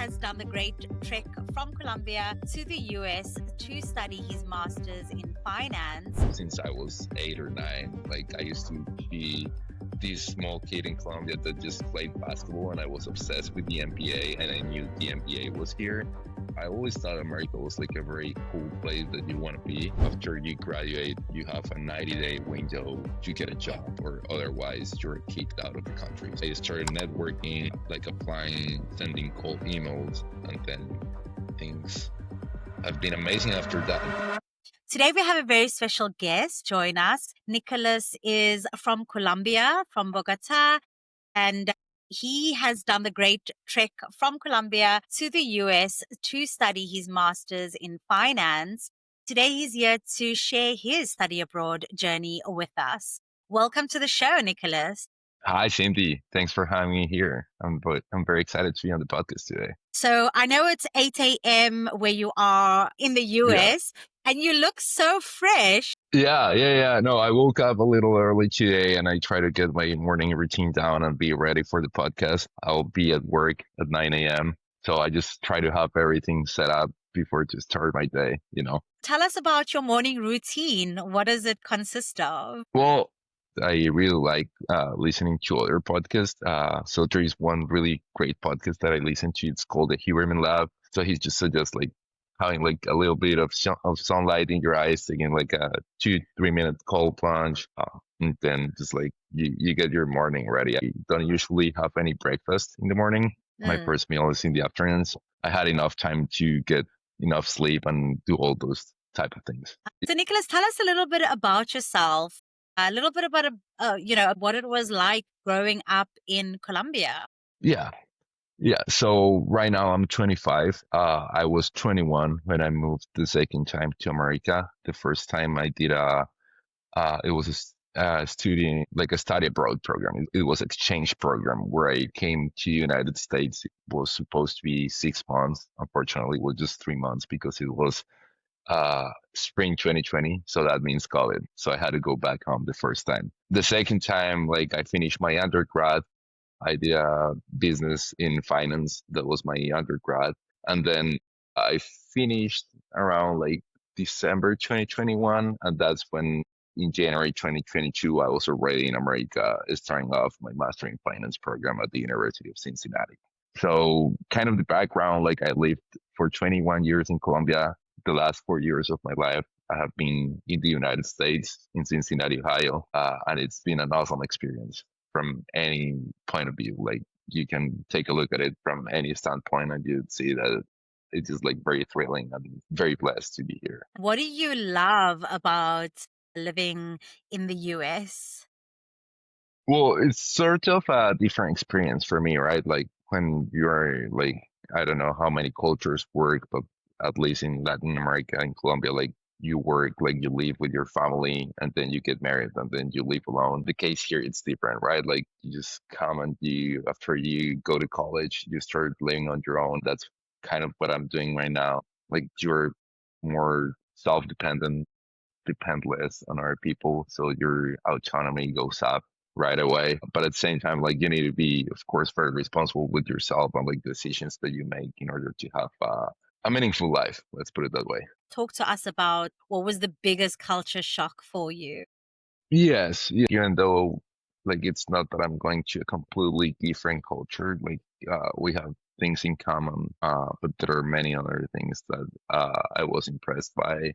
has done the great trek from Colombia to the US to study his master's in finance. Since I was 8 or 9, I used to be this small kid in Colombia that just played basketball, and I was obsessed with the NBA, and I knew the NBA was here. I always thought America was a very cool place that you want to be. After you graduate, you have a 90-day window to get a job, or otherwise you're kicked out of the country. I started networking, applying, sending cold emails, and then things have been amazing after that. Today we have a very special guest join us. Nicholas is from Colombia, from Bogota, and he has done the great trek from Colombia to the US to study his master's in finance. Today he's here to share his study abroad journey with us. Welcome to the show, Nicholas. Hi, Cyndi. Thanks for having me here. I'm very excited to be on the podcast today. So I know it's 8 a.m. where you are in the US, and you look so fresh. Yeah. No, I woke up a little early today, and I try to get my morning routine down and be ready for the podcast. I'll be at work at 9 a.m. So I just try to have everything set up before to start my day, Tell us about your morning routine. What does it consist of? Well, I really like listening to other podcasts. So there is one really great podcast that I listen to. It's called the Huberman Lab. So he just suggests having a little bit of sunlight in your eyes, taking a 2-3 minute cold plunge, and then just you get your morning ready. I don't usually have any breakfast in the morning. My first meal is in the afternoons. I had enough time to get enough sleep and do all those type of things. So Nicholas, tell us a little bit about yourself, a little bit about what it was like growing up in Colombia. Yeah. So right now I'm 25. I was 21 when I moved the second time to America. The first time I did it was a study abroad program. It was exchange program where I came to United States. It was supposed to be 6 months. Unfortunately, it was just 3 months because it was spring 2020, so that means COVID. So I had to go back home the first time. The second time, I finished my undergrad. I did a business in finance. That was my undergrad. And then I finished around December 2021. And that's when in January 2022, I was already in America, starting off my master in finance program at the University of Cincinnati. So kind of the background, I lived for 21 years in Colombia. The last 4 years of my life, I have been in the United States, in Cincinnati, Ohio. And it's been an awesome experience from any point of view. You can take a look at it from any standpoint and you'd see that it's just very thrilling and very blessed to be here. What do you love about living in the US? Well, it's sort of a different experience for me, right? When you're I don't know how many cultures work, but at least in Latin America, in Colombia, you work, you live with your family, and then you get married, and then you live alone. The case here, it's different, right? You just come and after you go to college, you start living on your own. That's kind of what I'm doing right now. You're more self-dependent, depend less on other people, so your autonomy goes up right away. But at the same time, you need to be, of course, very responsible with yourself and decisions that you make in order to have a meaningful life. Let's put it that way. Talk to us about what was the biggest culture shock for you? Yes, even though it's not that I'm going to a completely different culture, we have things in common, but there are many other things that I was impressed by.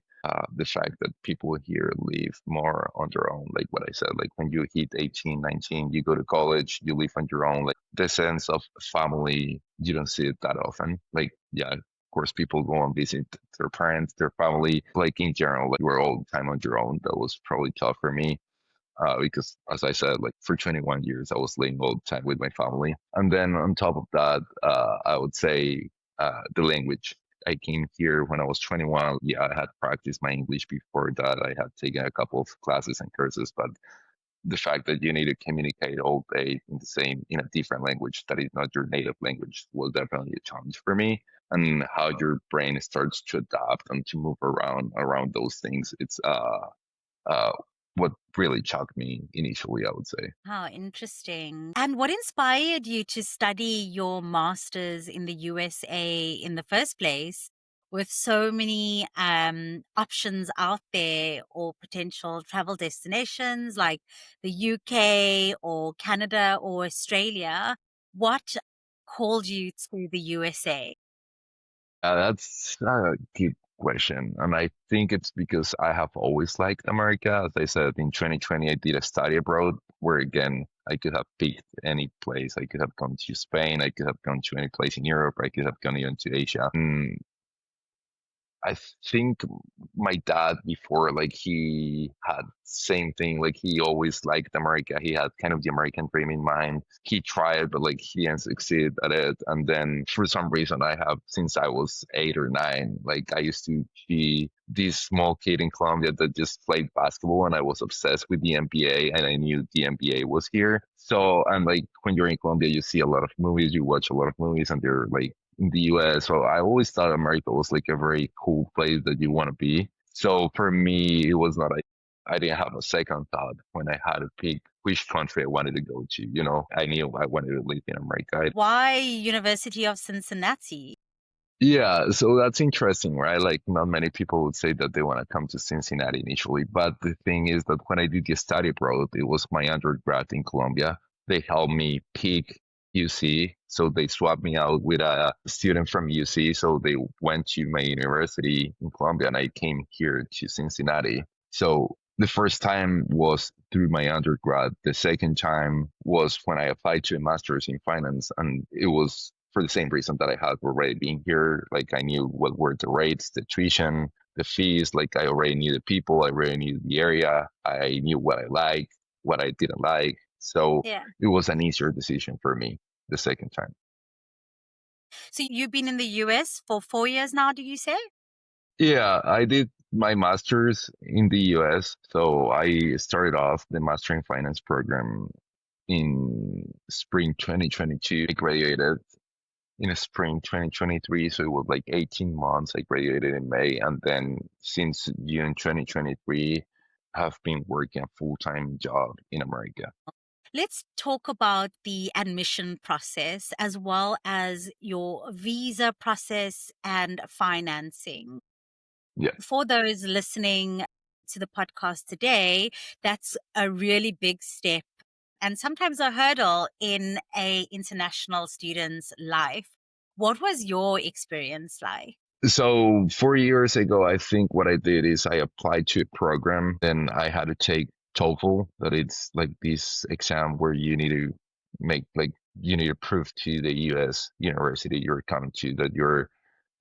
The fact that people here live more on their own, like what I said, when you hit 18, 19, you go to college, you live on your own. The sense of family, you don't see it that often. Of course, people go and visit their parents, their family. In general, you were all the time on your own. That was probably tough for me. Because as I said, for 21 years, I was living all the time with my family. And then on top of that, I would say the language. I came here when I was 21. Yeah, I had practiced my English before that. I had taken a couple of classes and courses, but the fact that you need to communicate all day in a different language that is not your native language was definitely a challenge for me. And how your brain starts to adapt and to move around those things. It's what really shocked me initially, I would say. How interesting. And what inspired you to study your master's in the USA in the first place with so many options out there or potential travel destinations like the UK or Canada or Australia? What called you to the USA? That's a good question. And I think it's because I have always liked America. As I said, in 2020, I did a study abroad where, again, I could have picked any place. I could have gone to Spain. I could have gone to any place in Europe. I could have gone even to Asia. I think my dad before, like he had same thing. Like he always liked America. He had kind of the American dream in mind. He tried, but like he didn't succeed at it. And then for some reason, I have since I was 8 or 9. Like I used to be this small kid in Colombia that just played basketball, and I was obsessed with the NBA, and I knew the NBA was here. So and like when you're in Colombia, you see a lot of movies, you watch a lot of movies, and they're like in the US. So I always thought America was like a very cool place that you want to be. So for me, it was not I didn't have a second thought when I had to pick which country I wanted to go to. I knew I wanted to live in America. Why University of Cincinnati? Yeah, so that's interesting, right? Like, not many people would say that they want to come to Cincinnati initially. But the thing is that when I did the study abroad, it was my undergrad in Colombia. They helped me pick UC. So they swapped me out with a student from UC. So they went to my university in Colombia, and I came here to Cincinnati. So the first time was through my undergrad. The second time was when I applied to a master's in finance, and it was for the same reason that I had already been here. Like I knew what were the rates, the tuition, the fees. Like I already knew the people, I already knew the area, I knew what I liked, what I didn't like. So Yeah. it was an easier decision for me the second time. So you've been in the US for 4 years now, do you say? Yeah, I did my master's in the US. So I started off the master in finance program in spring 2022. I graduated in the spring 2023. So it was like 18 months. I graduated in May. And then since June 2023, have been working a full-time job in America. Let's talk about the admission process as well as your visa process and financing. Yes. For those listening to the podcast today, that's a really big step and sometimes a hurdle in a international student's life. What was your experience like? So 4 years ago, I think what I did is I applied to a program. Then I had to take TOEFL, that it's like this exam where you need to you need to prove to the US university you're coming to that you're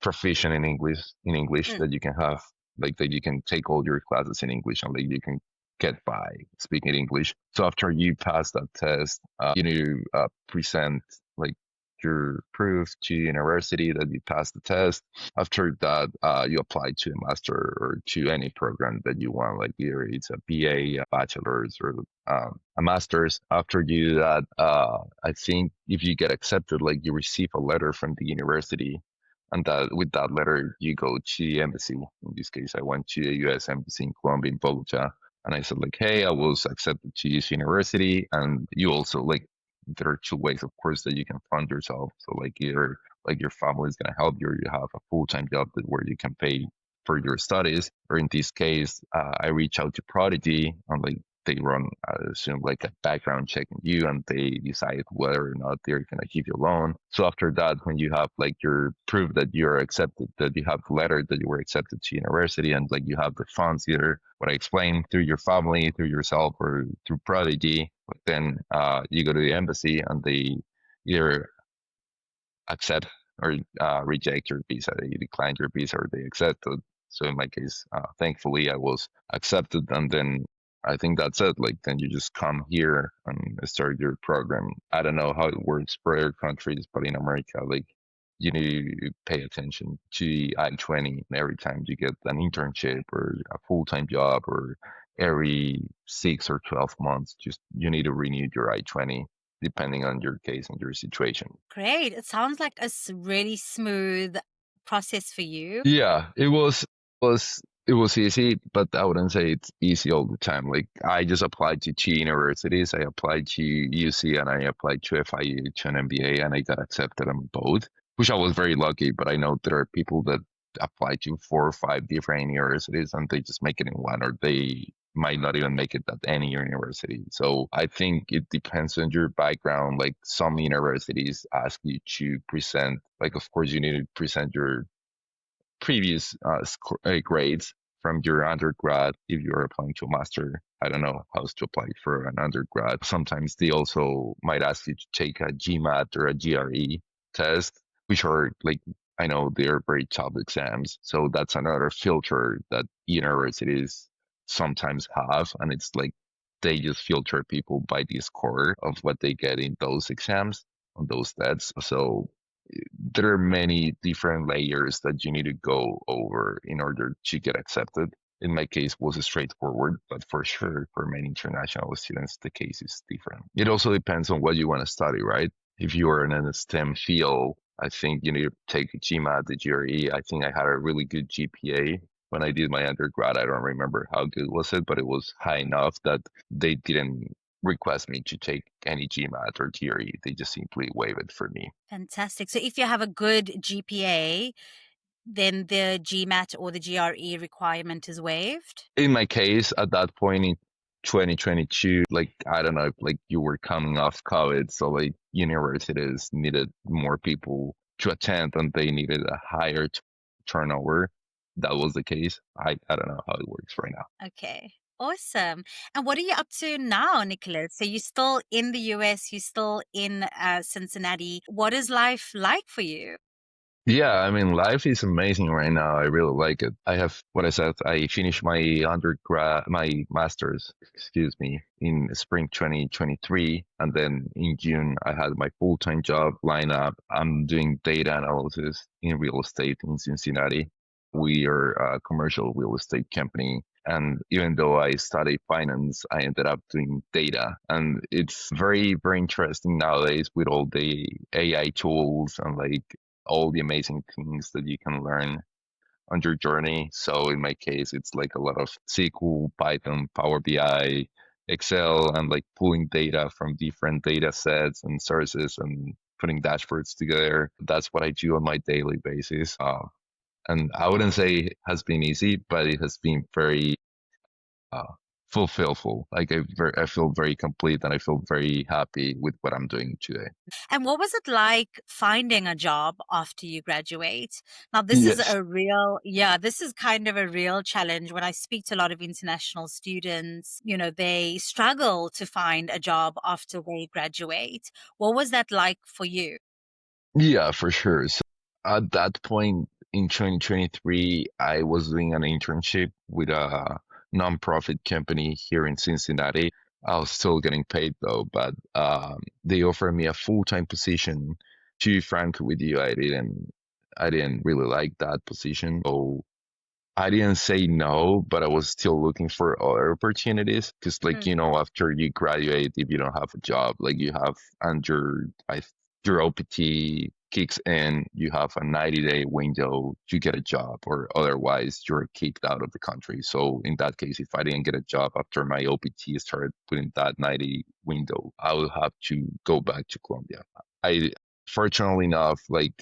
proficient in English, Mm, that you can have like that you can take all your classes in English, and like you can get by speaking English. So after you pass that test, you need to present like your proof to university that you passed the test. After that, you apply to a master or to any program that you want, like either it's a BA, a bachelor's, or a master's. After you do that, I think if you get accepted, like you receive a letter from the university, and that with that letter you go to the embassy. In this case, I went to the U.S. embassy in Colombia, in Bogota, and I said like, hey, I was accepted to this university, and you also like there are two ways, of course, that you can fund yourself. So like either like your family is gonna help you, or you have a full time job that where you can pay for your studies. Or in this case, I reach out to Prodigy, and like they run, I assume, like a background check on you, and they decide whether or not they're gonna give you a loan. So after that, when you have like your proof that you're accepted, that you have the letter that you were accepted to university, and like you have the funds, either what I explained through your family, through yourself, or through Prodigy, then you go to the embassy, and they either accept or reject your visa. They decline your visa or they accept it. So in my case, thankfully, I was accepted, and then I think that's it. Like then you just come here and start your program. I don't know how it works for other countries, but in America, like you need to pay attention to the I-20 every time you get an internship or a full-time job, or every 6 or 12 months. Just you need to renew your I-20 depending on your case and your situation. great. It sounds like a really smooth process for you. Yeah, it was It was easy, but I wouldn't say it's easy all the time. Like I just applied to two universities. I applied to UC and I applied to FIU to an MBA, and I got accepted on both, which I was very lucky. But I know there are people that apply to four or five different universities and they just make it in one, or they might not even make it at any university. So I think it depends on your background. Like some universities ask you to present, like of course you need to present your previous grades from your undergrad if you're applying to a master. I don't know how to apply for an undergrad. Sometimes they also might ask you to take a GMAT or a GRE test, which are like, I know they're very tough exams. So that's another filter that universities sometimes have. And it's like they just filter people by the score of what they get in those exams on those tests. So there are many different layers that you need to go over in order to get accepted. In my case, was straightforward, but for sure, for many international students, the case is different. It also depends on what you want to study, right? If you are in a STEM field, I think you need to take a GMAT, the GRE. I think I had a really good GPA when I did my undergrad. I don't remember how good was it, but it was high enough that they didn't request me to take any GMAT or GRE. They just simply waive it for me. Fantastic. So if you have a good GPA, then the GMAT or the GRE requirement is waived? In my case, at that point in 2022, like, I don't know, like you were coming off COVID, so like universities needed more people to attend and they needed a higher turnover. That was the case. I don't know how it works right now. Okay. Awesome. And what are you up to now, Nicholas? So you're still in the US, you're still in Cincinnati. What is life like for you? Yeah, I mean, life is amazing right now. I really like it. I have, what I said, I finished my my master's, excuse me, in spring 2023. And then in June, I had my full-time job lined up. I'm doing data analysis in real estate in Cincinnati. We are a commercial real estate company. And even though I studied finance, I ended up doing data. And it's very, very interesting nowadays with all the AI tools and like all the amazing things that you can learn on your journey. So in my case, it's like a lot of SQL, Python, Power BI, Excel, and like pulling data from different data sets and sources and putting dashboards together. That's what I do on my daily basis. And I wouldn't say it has been easy, but it has been very uh, fulfillful. Like I feel very complete and I feel very happy with what I'm doing today. And what was it like finding a job after you graduate? Now, this is Yes. a real, yeah, this is kind of a real challenge. When I speak to a lot of international students, they struggle to find a job after they graduate. What was that like for you? Yeah, for sure. So at that point in 2023, I was doing an internship with a nonprofit company here in Cincinnati. I was still getting paid though, but they offered me a full-time position. To be frank with you, I didn't really like that position. So I didn't say no, but I was still looking for other opportunities because, like, after you graduate, if you don't have a job, like you have, and your OPT kicks in, you have a 90-day window to get a job, or otherwise you're kicked out of the country. So in that case, if I didn't get a job after my OPT started within that 90 window, I would have to go back to Colombia. I, fortunately enough, like,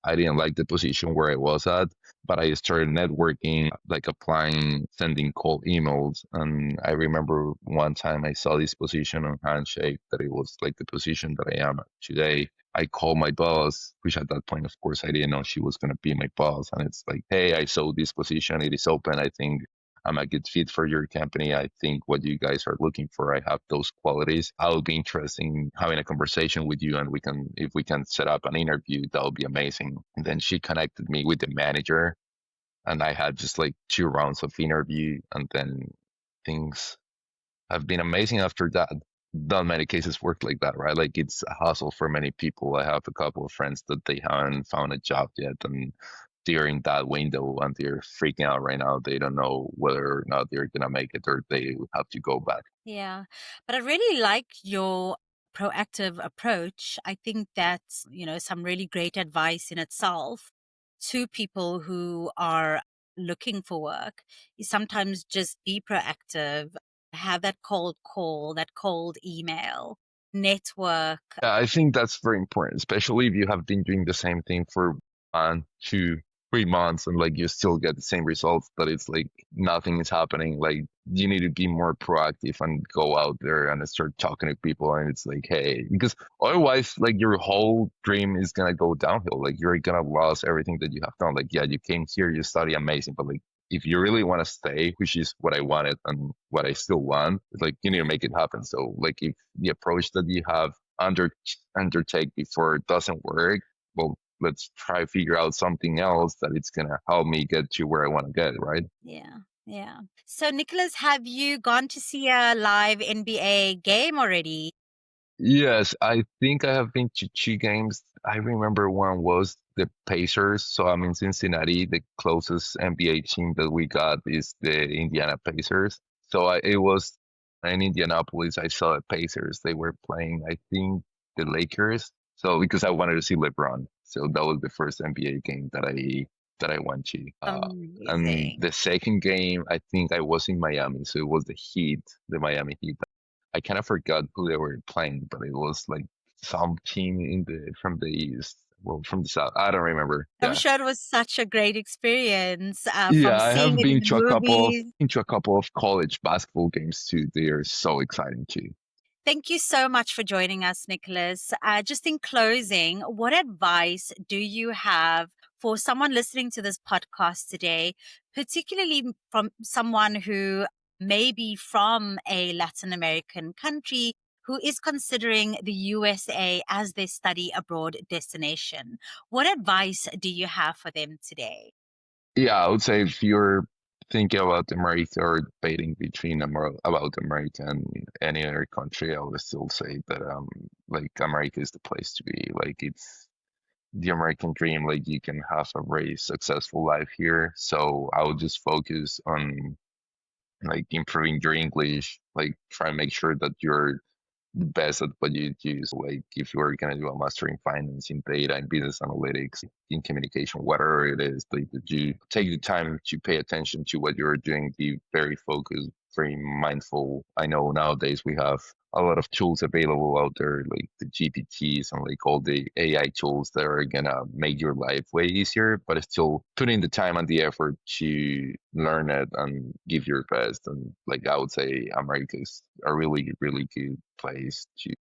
I didn't like the position where I was at, but I started networking, like applying, sending cold emails. And I remember one time I saw this position on Handshake that it was like the position that I am at today. I called my boss, which at that point, of course, I didn't know she was going to be my boss. And it's like, hey, I saw this position. It is open. I think I'm a good fit for your company. I think what you guys are looking for, I have those qualities. I would be interested in having a conversation with you, and if we can set up an interview, that would be amazing. And then she connected me with the manager, and I had just like two rounds of interview, and then things have been amazing after that. Not many cases work like that, right? Like it's a hassle for many people. I have a couple of friends that they haven't found a job yet, and they're in that window and they're freaking out right now. They don't know whether or not they're gonna make it or they have to go back. Yeah. But I really like your proactive approach. I think that's, some really great advice in itself to people who are looking for work is sometimes just be proactive, have that cold call, that cold email, network. Yeah, I think that's very important, especially if you have been doing the same thing for 1, 2, 3 months and like you still get the same results, but it's like nothing is happening. Like you need to be more proactive and go out there and start talking to people. And it's like, hey, because otherwise, like your whole dream is gonna go downhill. Like you're gonna lose everything that you have done. Like, yeah, you came here, you study amazing, but like if you really want to stay, which is what I wanted and what I still want, it's like you need to make it happen. So like if the approach that you have under undertake before it doesn't work, well, let's try to figure out something else that it's gonna help me get to where I want to get, right? Yeah. Yeah. So, Nicholas, have you gone to see a live NBA game already? Yes, I think I have been to 2 games. I remember one was the Pacers. So I'm in Cincinnati. The closest NBA team that we got is the Indiana Pacers. So it was in Indianapolis. I saw the Pacers. They were playing, I think, the Lakers. So because I wanted to see LeBron. So that was the first NBA game that I went to. And Amazing. the second game, I think I was in Miami. So it was the Heat, the Miami Heat. I kind of forgot who they were playing, but it was like some team in the from the east, well, from the south. I don't remember. I'm Yeah, sure it was such a great experience from yeah. I seeing have it in been the to a couple of movies. college basketball games too. They are so exciting too. Thank you so much for joining us, Nicholas. Just in closing, what advice do you have for someone listening to this podcast today, particularly from someone who may be from a Latin American country who is considering the USA as their study abroad destination? What advice do you have for them today? Yeah, I would say if you're thinking about America or debating between about America and any other country, I would still say that like America is the place to be. Like it's the American dream. Like you can have a very successful life here. So I would just focus on like improving your English, like try and make sure that you're the best at what you do. So like if you're gonna do a master in finance, in data, in business analytics, in communication, whatever it is, like that you take the time to pay attention to what you're doing, be very focused, very mindful. I know nowadays we have a lot of tools available out there, like the GPTs and like all the AI tools that are gonna make your life way easier, but it's still putting the time and the effort to learn it and give your best. And like I would say America is a really, really good place to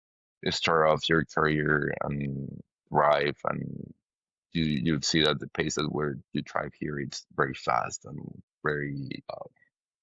start off your career and thrive. And you'd see that the pace at where you thrive here, it's very fast and very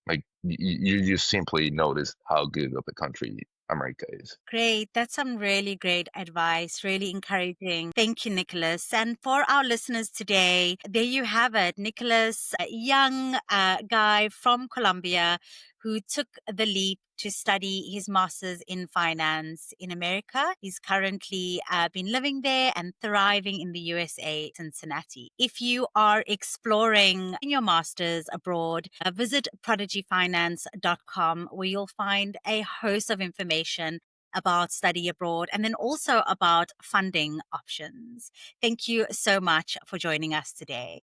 like you just simply notice how good of a country America is. Great. That's some really great advice, really encouraging. Thank you, Nicholas. And for our listeners today, there you have it. Nicholas, a young guy from Colombia who took the leap to study his master's in finance in America. He's currently been living there and thriving in the USA, Cincinnati. If you are exploring your master's abroad, visit prodigyfinance.com where you'll find a host of information about study abroad and then also about funding options. Thank you so much for joining us today.